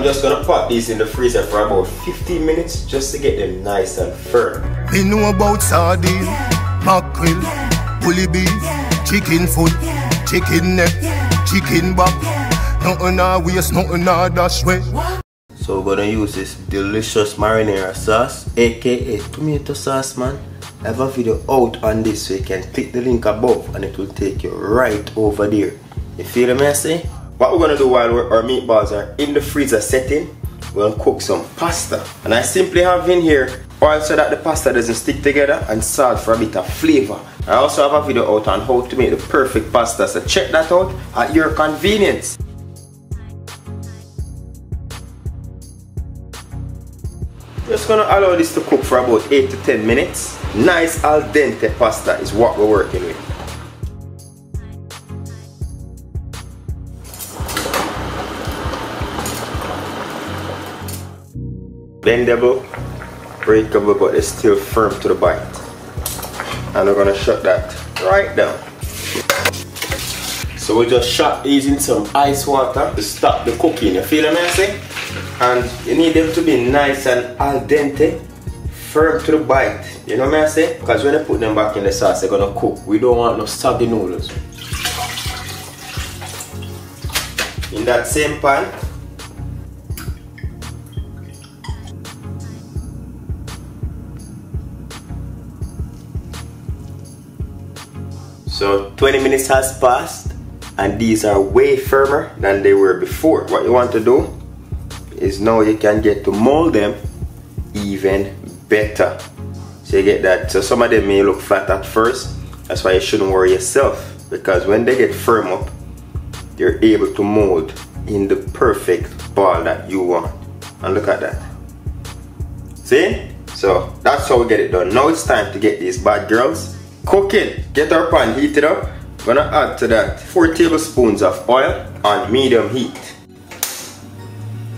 I'm just gonna pop these in the freezer for about 15 minutes just to get them nice and firm. We know about sardine, mackerel, bully beef, chicken foot, chicken neck, chicken back. Nothing I waste, nothing I dash way. So we're gonna use this delicious marinara sauce, aka tomato sauce, man. I have a video out on this, so you can click the link above and it will take you right over there. You feel me, I say? What we're gonna do while our meatballs are in the freezer setting, we're gonna cook some pasta. And I simply have in here oil so that the pasta doesn't stick together, and salt for a bit of flavor. I also have a video out on how to make the perfect pasta, so check that out at your convenience. Just gonna allow this to cook for about 8 to 10 minutes. Nice al dente pasta is what we're working with. Bendable, breakable, but it's still firm to the bite. And we're gonna shut that right down. So we just shot these in some ice water to stop the cooking. You feel what I say? And you need them to be nice and al dente, firm to the bite. You know what I say? Because when I put them back in the sauce, they're gonna cook. We don't want no soggy noodles. In that same pan, so 20 minutes has passed and these are way firmer than they were before. What you want to do is now you can get to mold them even better. So you get that. So some of them may look flat at first. That's why you shouldn't worry yourself, because when they get firm up, you're able to mold in the perfect ball that you want. And look at that. See? So that's how we get it done. Now it's time to get these bad girls cooking. Get our pan heated up. I'm gonna add to that 4 tablespoons of oil on medium heat.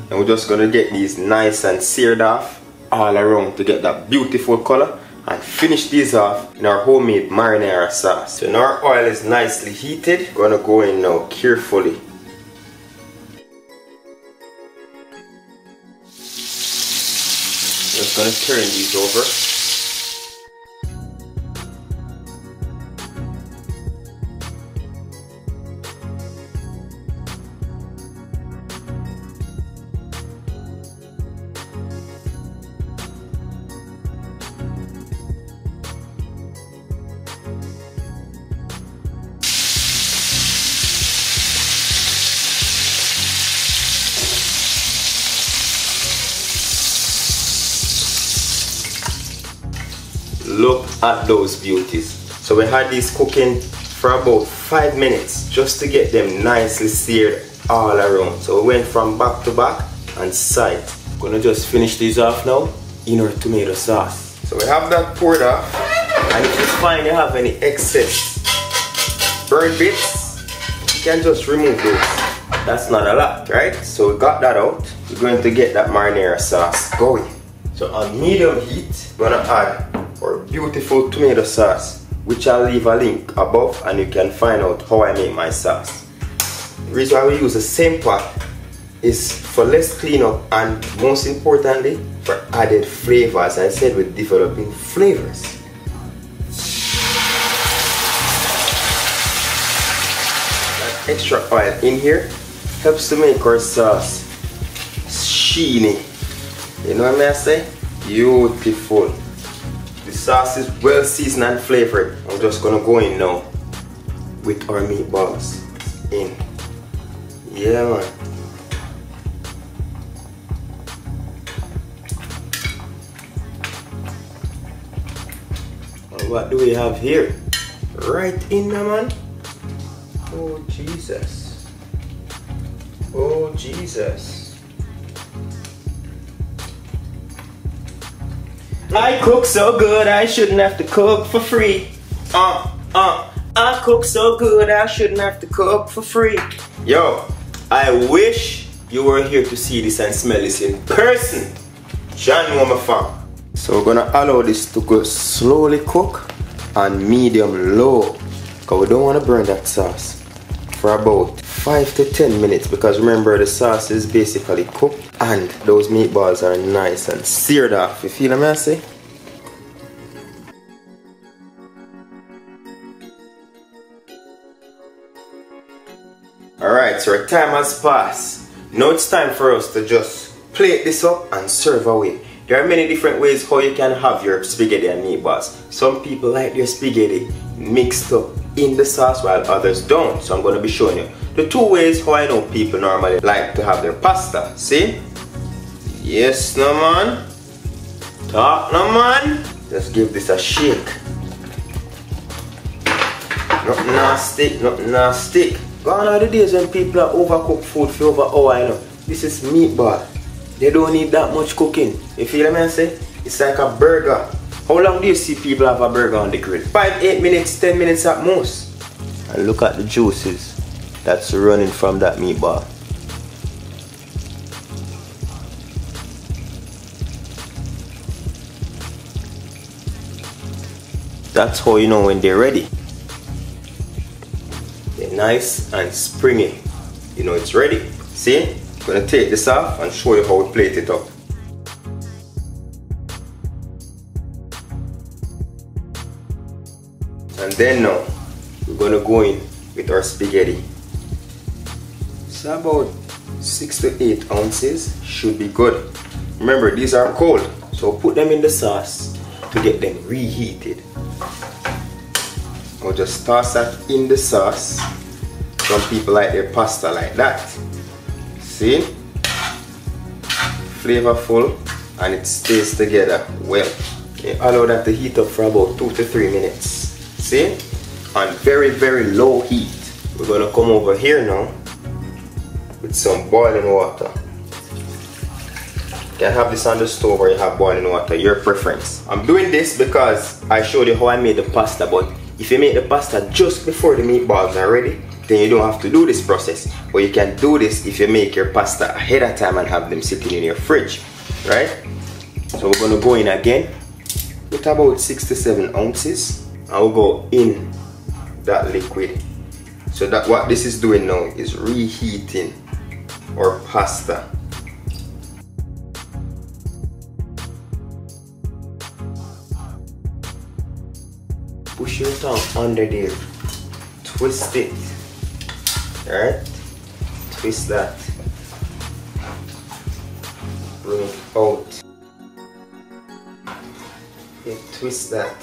And we're just gonna get these nice and seared off all around to get that beautiful color, and finish these off in our homemade marinara sauce. So now our oil is nicely heated. We're gonna go in now carefully. Just gonna turn these over. Look at those beauties. So we had these cooking for about 5 minutes just to get them nicely seared all around. So we went from back to back and side. Gonna just finish these off now in our tomato sauce. So we have that poured off, and if you find you have any excess burnt bits, you can just remove those. That's not a lot, right? So we got that out. We're going to get that marinara sauce going. So on medium heat, we're gonna add our beautiful tomato sauce, which I'll leave a link above, and you can find out how I make my sauce. The reason why we use the same pot is for less cleanup, and most importantly for added flavors. I said we're developing flavors. That extra oil in here helps to make our sauce sheeny. You know what I say? Beautiful. The sauce is well seasoned and flavored. I'm just gonna go in now with our meatballs in. Yeah, man. Well, what do we have here? Right in there, man. Oh Jesus. Oh Jesus. I cook so good I shouldn't have to cook for free. I cook so good I shouldn't have to cook for free. Yo, I wish you were here to see this and smell this in person. John Woman Farm. So we're gonna allow this to go slowly cook on medium low, because we don't want to burn that sauce for about 5 to 10 minutes, because remember the sauce is basically cooked and those meatballs are nice and seared off. You feel what I say? Alright, so our time has passed. Now it's time for us to just plate this up and serve away. There are many different ways how you can have your spaghetti and meatballs. Some people like their spaghetti mixed up in the sauce while others don't. So I'm going to be showing you the two ways how I know people normally like to have their pasta. See? Yes, no man. Talk, no man. Just give this a shake. Nothing nasty, nothing nasty. Gone are the days when people are overcooked food for over hour, you know. This is meatball. They don't need that much cooking. You feel what I say? It's like a burger. How long do you see people have a burger on the grill? 5, 8 minutes, 10 minutes at most. And look at the juices that's running from that meatball. That's how you know when they're ready. They're nice and springy. You know it's ready. See? I'm going to take this off and show you how we plate it up. And then now, we're going to go in with our spaghetti. It's about 6 to 8 ounces. Should be good. Remember, these are cold. So put them in the sauce to get them reheated. I'll just toss that in the sauce. Some people like their pasta like that. See? Flavorful and it stays together well. You allow that to heat up for about 2 to 3 minutes. See? On very, very low heat. We're going to come over here now with some boiling water. You can have this on the stove or you have boiling water, your preference. I'm doing this because I showed you how I made the pasta, but if you make the pasta just before the meatballs are ready, then you don't have to do this process. But you can do this if you make your pasta ahead of time and have them sitting in your fridge, right? So we're going to go in again with about 6 to 7 ounces. And we'll go in that liquid. So that what this is doing now is reheating our pasta. Push your tongue under there. Twist it. Alright? Twist that. Bring it out. You twist that.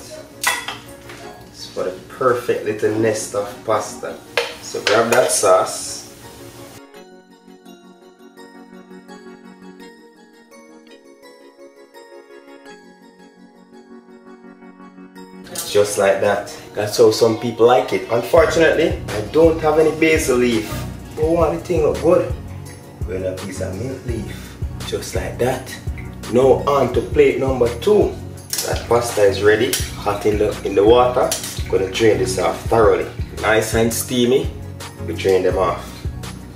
It's for the perfect little nest of pasta. So grab that sauce. Just like that. That's how some people like it. Unfortunately, I don't have any basil leaf. But I want the thing look good. We're gonna piece of mint leaf. Just like that. Now on to plate number 2. That pasta is ready, hot in the water. Gonna drain this off thoroughly. Nice and steamy. We drain them off.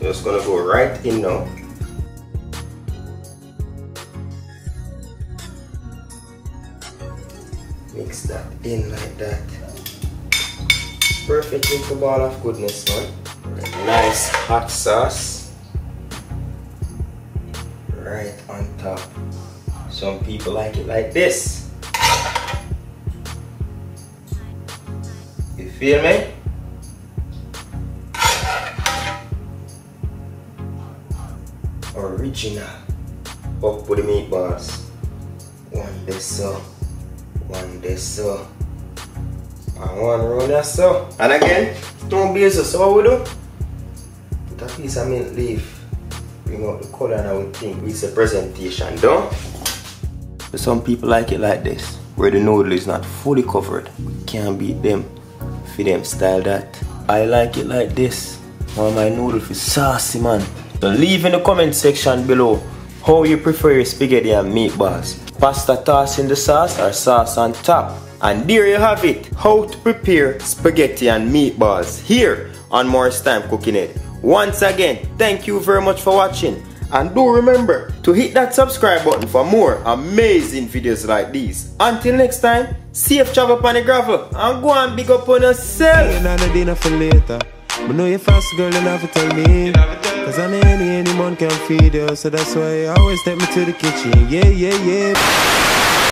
Just gonna go right in now. Mix that in like that. Perfect little ball of goodness, man. Nice hot sauce right on top. Some people like it like this. You feel me? Original. Up with the meatballs. One this so. One this so. And one round that so. And again, don't basil. So what we do? Put a piece of mint leaf. Bring out the color and I would think it's a presentation done. Some people like it like this, where the noodle is not fully covered. Can't beat them. For them style that. I like it like this. Want my noodle for saucy, man. So leave in the comment section below how you prefer your spaghetti and meatballs. Pasta toss in the sauce or sauce on top. And there you have it, how to prepare spaghetti and meatballs here on Morris Time Cooking It. Once again, thank you very much for watching. And do remember to hit that subscribe button for more amazing videos like these. Until next time, safe travel upon the gravel and go and big up on yourself. Dinner for later. But know you fast, girl, you never tell me. Cause any man can feed you. So that's why you always take me to the kitchen. Yeah, yeah, yeah.